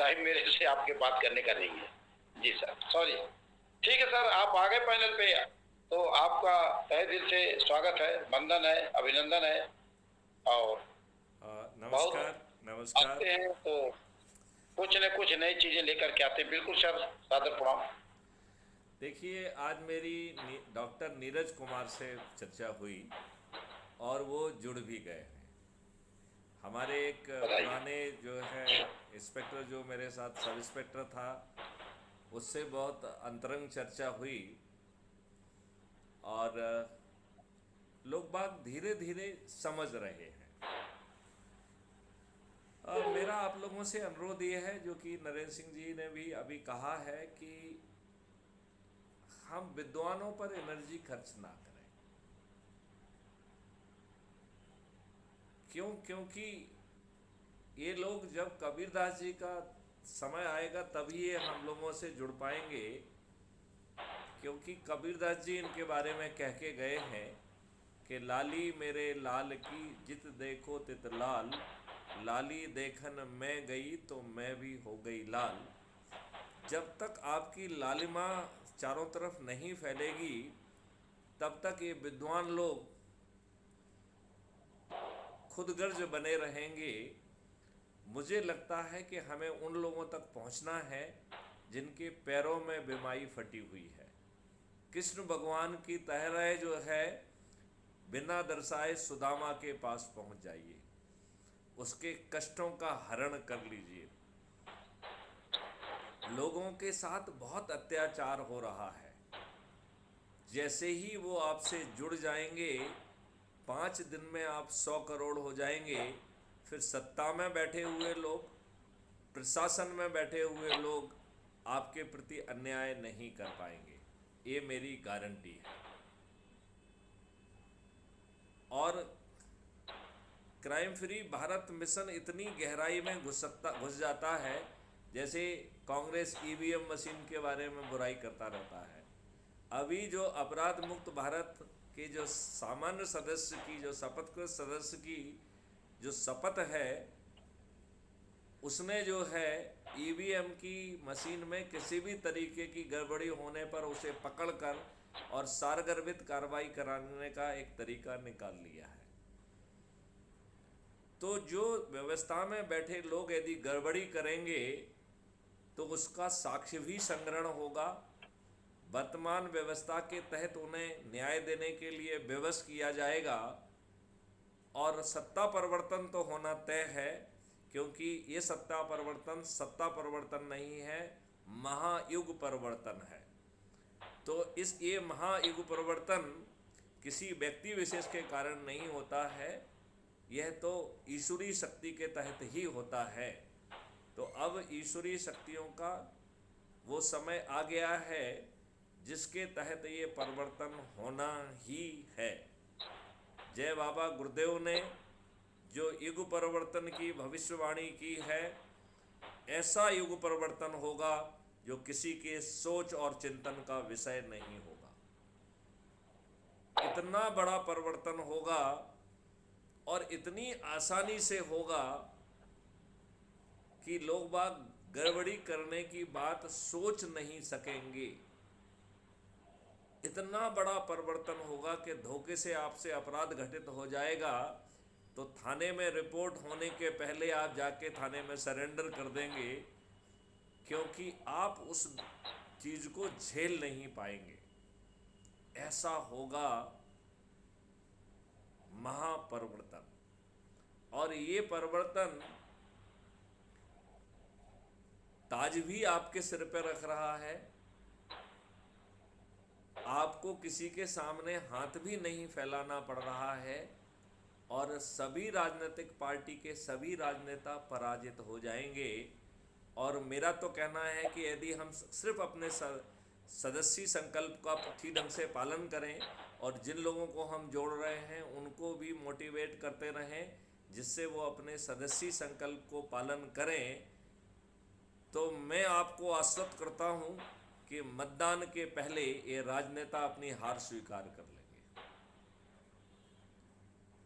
Time मेरे से आपके बात करने का नहीं है। जी सर, सॉरी। ठीक है सर, आप आ गए पैनल पे, तो आपका तहे दिल से स्वागत है, वंदन है, अभिनंदन है। और बहुत नमस्कार। नमस्कार। आते हैं तो कुछ न कुछ नई चीजें लेकर के आते हैं। बिल्कुल सर, सादर प्रणाम। देखिए, आज मेरी डॉक्टर नीरज कुमार से चर्चा हुई और वो जुड़ भी गए हैं। हमारे एक बताइए। पुराने जो है इंस्पेक्टर, जो मेरे साथ सब इंस्पेक्टर था, उससे बहुत अंतरंग चर्चा हुई। और लोग बाग धीरे धीरे समझ रहे हैं। मेरा आप लोगों से अनुरोध ये है, जो कि नरेंद्र सिंह जी ने भी अभी कहा है, कि हम विद्वानों पर एनर्जी खर्च ना करें। क्यों? क्योंकि ये लोग, जब कबीरदास जी का समय आएगा तभी ये हम लोगों से जुड़ पाएंगे। क्योंकि कबीरदास जी इनके बारे में कह के गए हैं कि लाली मेरे लाल की जित देखो तित लाल, लाली देखन मैं गई तो मैं भी हो गई लाल। जब तक आपकी लालिमा चारों तरफ नहीं फैलेगी, तब तक ये विद्वान लोग खुदगर्ज बने रहेंगे। मुझे लगता है कि हमें उन लोगों तक पहुंचना है जिनके पैरों में बिमाई फटी हुई है। कृष्ण भगवान की तहरह जो है, बिना दर्शाए सुदामा के पास पहुंच जाइए, उसके कष्टों का हरण कर लीजिए। लोगों के साथ बहुत अत्याचार हो रहा है। जैसे ही वो आपसे जुड़ जाएंगे, 5 दिन में आप 100 करोड़ हो जाएंगे। फिर सत्ता में बैठे हुए लोग, प्रशासन में बैठे हुए लोग आपके प्रति अन्याय नहीं कर पाएंगे। ये मेरी गारंटी है। और क्राइम फ्री भारत मिशन इतनी गहराई में घुस जाता है, जैसे कांग्रेस ईवीएम मशीन के बारे में बुराई करता रहता है। अभी जो अपराध मुक्त भारत के जो सामान्य सदस्य की, जो शपथकृत सदस्य की जो शपथ है, उसने जो है ईवीएम की मशीन में किसी भी तरीके की गड़बड़ी होने पर उसे पकड़कर और सारगर्भित कार्रवाई कराने का एक तरीका निकाल लिया है। तो जो व्यवस्था में बैठे लोग यदि गड़बड़ी करेंगे, तो उसका साक्ष्य भी संग्रहण होगा। वर्तमान व्यवस्था के तहत उन्हें न्याय देने के लिए विवश किया जाएगा। और सत्ता परिवर्तन तो होना तय है, क्योंकि ये सत्ता परिवर्तन नहीं है, महायुग परिवर्तन है। तो ये महायुग परिवर्तन किसी व्यक्ति विशेष के कारण नहीं होता है, यह तो ईश्वरीय शक्ति के तहत ही होता है। तो अब ईश्वरीय शक्तियों का वो समय आ गया है जिसके तहत ये परिवर्तन होना ही है। जय बाबा गुरुदेव ने जो युग परिवर्तन की भविष्यवाणी की है, ऐसा युग परिवर्तन होगा जो किसी के सोच और चिंतन का विषय नहीं होगा। इतना बड़ा परिवर्तन होगा और इतनी आसानी से होगा कि लोग बाग गड़बड़ी करने की बात सोच नहीं सकेंगे। इतना बड़ा परिवर्तन होगा कि धोखे से आपसे अपराध घटित हो जाएगा, तो थाने में रिपोर्ट होने के पहले आप जाके थाने में सरेंडर कर देंगे, क्योंकि आप उस चीज को झेल नहीं पाएंगे। ऐसा होगा महापरिवर्तन। और ये परिवर्तन ताज भी आपके सिर पर रख रहा है। आपको किसी के सामने हाथ भी नहीं फैलाना पड़ रहा है। और सभी राजनीतिक पार्टी के सभी राजनेता पराजित हो जाएंगे। और मेरा तो कहना है कि यदि हम सिर्फ अपने सदस्यी संकल्प का ठीक ढंग से पालन करें और जिन लोगों को हम जोड़ रहे हैं उनको भी मोटिवेट करते रहें, जिससे वो अपने सदस्यी संकल्प को पालन करें, तो मैं आपको आश्वस्त करता हूं कि मतदान के पहले ये राजनेता अपनी हार स्वीकार कर लेंगे।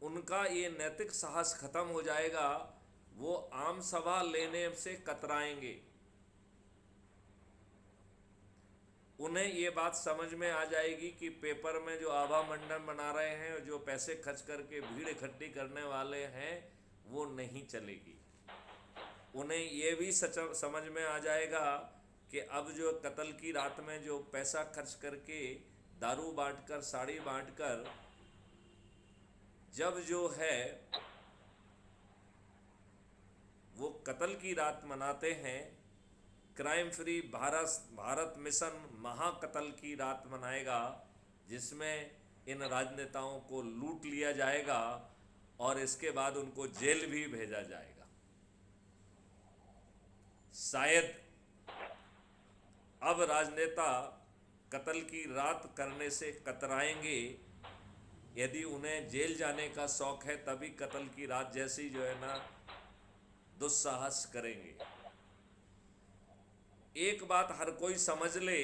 उनका ये नैतिक साहस खत्म हो जाएगा। वो आम सभा लेने से कतराएंगे। उन्हें ये बात समझ में आ जाएगी कि पेपर में जो आभा मंडल बना रहे हैं और जो पैसे खर्च करके भीड़ इकट्ठी करने वाले हैं वो नहीं चलेगी। उन्हें ये भी समझ में आ जाएगा कि अब जो कत्ल की रात में जो पैसा खर्च करके दारू बांटकर, साड़ी बांटकर, जब जो है वो कत्ल की रात मनाते हैं, क्राइम फ्री भारत मिशन महाकत्ल की रात मनाएगा, जिसमें इन राजनेताओं को लूट लिया जाएगा और इसके बाद उनको जेल भी भेजा जाएगा। शायद अब राजनेता कत्ल की रात करने से कतराएंगे। यदि उन्हें जेल जाने का शौक है तभी कत्ल की रात जैसी जो है ना दुस्साहस करेंगे। एक बात हर कोई समझ ले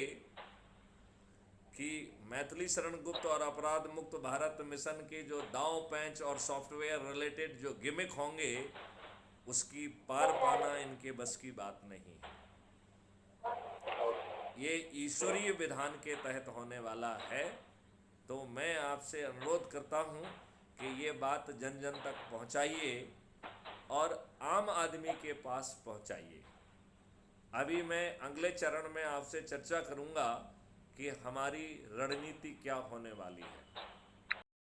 कि मैथिली शरण गुप्त और अपराध मुक्त भारत मिशन के जो दांव पैंच और सॉफ्टवेयर रिलेटेड जो गिमिक होंगे उसकी पार पाना इनके बस की बात नहीं है। ये ईश्वरीय विधान के तहत होने वाला है। तो मैं आपसे अनुरोध करता हूँ कि ये बात जन जन तक पहुँचाइए और आम आदमी के पास पहुँचाइए। अभी मैं अगले चरण में आपसे चर्चा करूँगा कि हमारी रणनीति क्या होने वाली है।